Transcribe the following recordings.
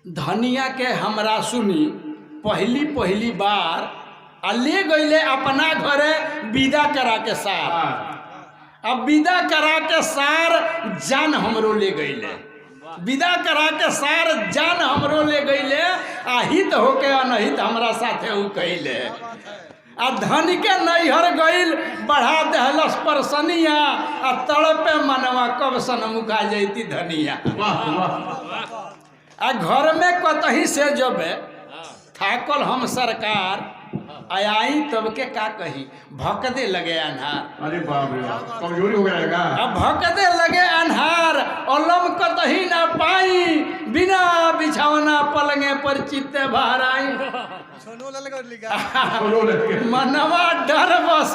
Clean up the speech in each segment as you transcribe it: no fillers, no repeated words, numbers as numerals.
धनिया के हमरा सुनी पहली पहली बार आ ले गईले अपना घरे विदा करा के सार। अब विदा करा के सार जान हमरो ले गईले, विदा करा के सार जान हमरो ले गईले। आहित होके अनहित हमरा साथे उ कइले। आ धन के नैहर गईल बढ़ा दहलस परसनिया आ तड़पे मनवा कब सन मुका जैती धनिया। आ घर में कतही से जबे थाकल हम सरकार आई तब के का कही भकदे लगे अन्हार। अरे बाप रे कमजोरी हो गया। अब भकदे लगे अन्हार ओलम कतही ना पाई बिना बिछौना पलंगे पर चित्ते बाहर आई। मनवा डर बस,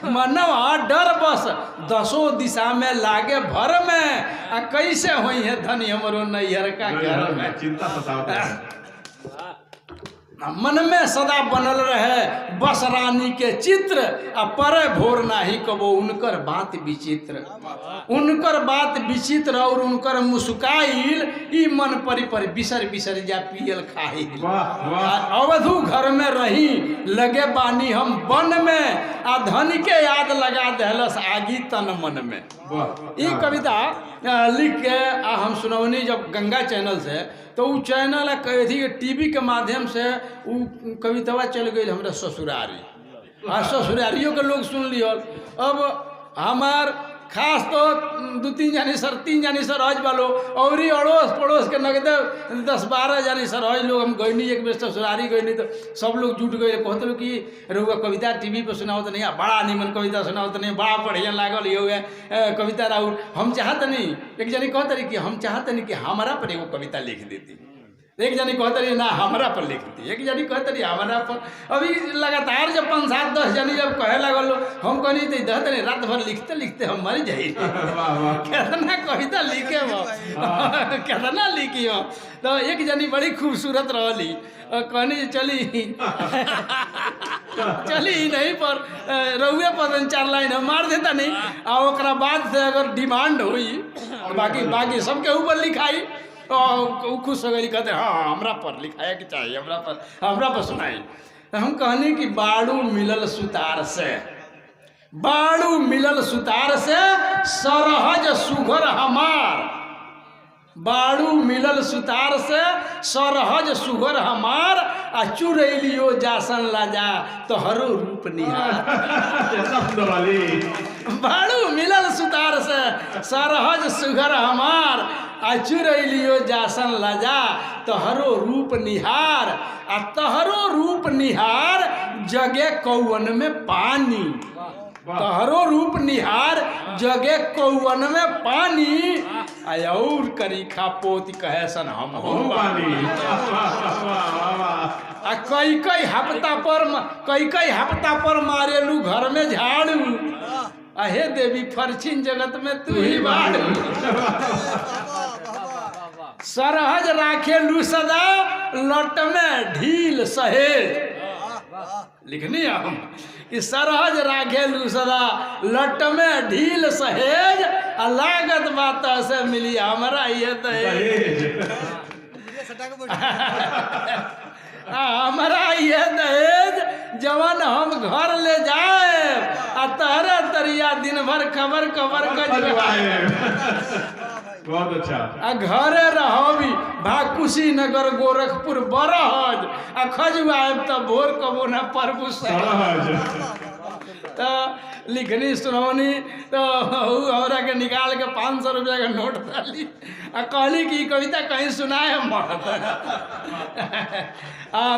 मनवा डर बस दसों दिशा में लागे भर में। आ कैसे हुई है धनी हमरो नैहर का घर में। चिंता सतावता है। मन में सदा बनल रहे बस रानी के चित्र। आ परे भोर नाही कबो उनकर बात विचित्र, उनकर बात विचित्र और उनकर मुस्काइल ई मन परि बिसर बिसर जा पियल खाइल। अवधु घर में रही लगे बानी हम वन में आ धन के याद लगा दहलस आगी तन मन में। ये कविता लिख के हम सुनौनी जब गंगा चैनल से, तो वो चैनल कथी टीवी के माध्यम से वो कवितावा चल गई हमरा ससुरारी। आ ससुरारियों के लोग सुन लियो। अब हमार खास तो 2-3 जानी सर 3 जानी सर हज वालो और अड़ोस पड़ोस के नगदे 10-12 जानी सर हज लोग हम गईनी। एक बेर ससुरारी गईनी तो सब लोग जुट गए कहते लोग कि रहुआ कविता टीवी पर सुनाओ तो नहीं, बड़ा निमन कविता सुनाओ तो नहीं, बड़ा बढ़िया लागल ये कविता राहुल। हम चाहते नहीं, एक जनी कहते रही कि हम चाहते नहीं कि हमारा पर एगो कविता लिख देती। एक जनी कहते रही ना हमारा पर लिख दी, एक जनी कहते रही हमारा पर। अभी लगातार जब 5-7-10 जनी जब कहे लगल हम कहनी तो दहते नहीं रात भर लिखते लिखते हम मर जाइए। कितना कविता लिखे हो कितना लिखी हो। तो एक जनी बड़ी खूबसूरत रही कहनी चली चली नहीं पर रहुए पर 4 लाइन हम मार देता नहीं। और ओकरा बाद से अगर डिमांड हुई बाकी सबके ऊपर लिखाई तो खुश हो गई। कहते हाँ हमरा पर लिखाया कि चाहिए, हमरा पर सुनाई। तो हम कहनी कि बाड़ू मिलल सुतार से, बाड़ू मिलल सुतार से सरहज सुघर हमार। बाड़ू मिलल सुतार से सरहज सुघर हमार। आ चुरैलियो जासन लाजा तोहरो रूप निहार। बाड़ू मिलल सुतार से सरहज सुघर हमार। आ चुरैलियो जासन लाजा तोहरो रूप निहार। आ तोहरो रूप निहार जगे कौवन में पानी। तोहरो रूप निहार जगे कौवन में पानी। और करी खा पोती कहे सन हम हो पानी। आ कई हफ्ता पर मारेलू घर में झाड़ू। अहे देवी फरछिन जगत में तू ही बाड़ू। सरहज राखेलू सदा लट में ढील सहेज। लिखनी हम कि सरहज राखेलू सदा लट में ढील सहेज। लागत बात से मिली हमारा ये दहेज। हमारा ये दहेज जवन हम घर ले जाए आ तहरे तरिया दिन भर खबर बहुत अच्छा। आ घरे रहोबी भाकुशी नगर गोरखपुर बरहज। आ खजुआब तो भोर कबो न परबू सरहज। तो लिखनी सुनौनी तो हमरा के निकाल के 500 रुपया का नोट डाली आ कहली कि कविता कहीं सुनाए मत।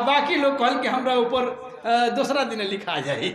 बाकी लोग कहल कि हमरा ऊपर दूसरा दिन लिखा जाए।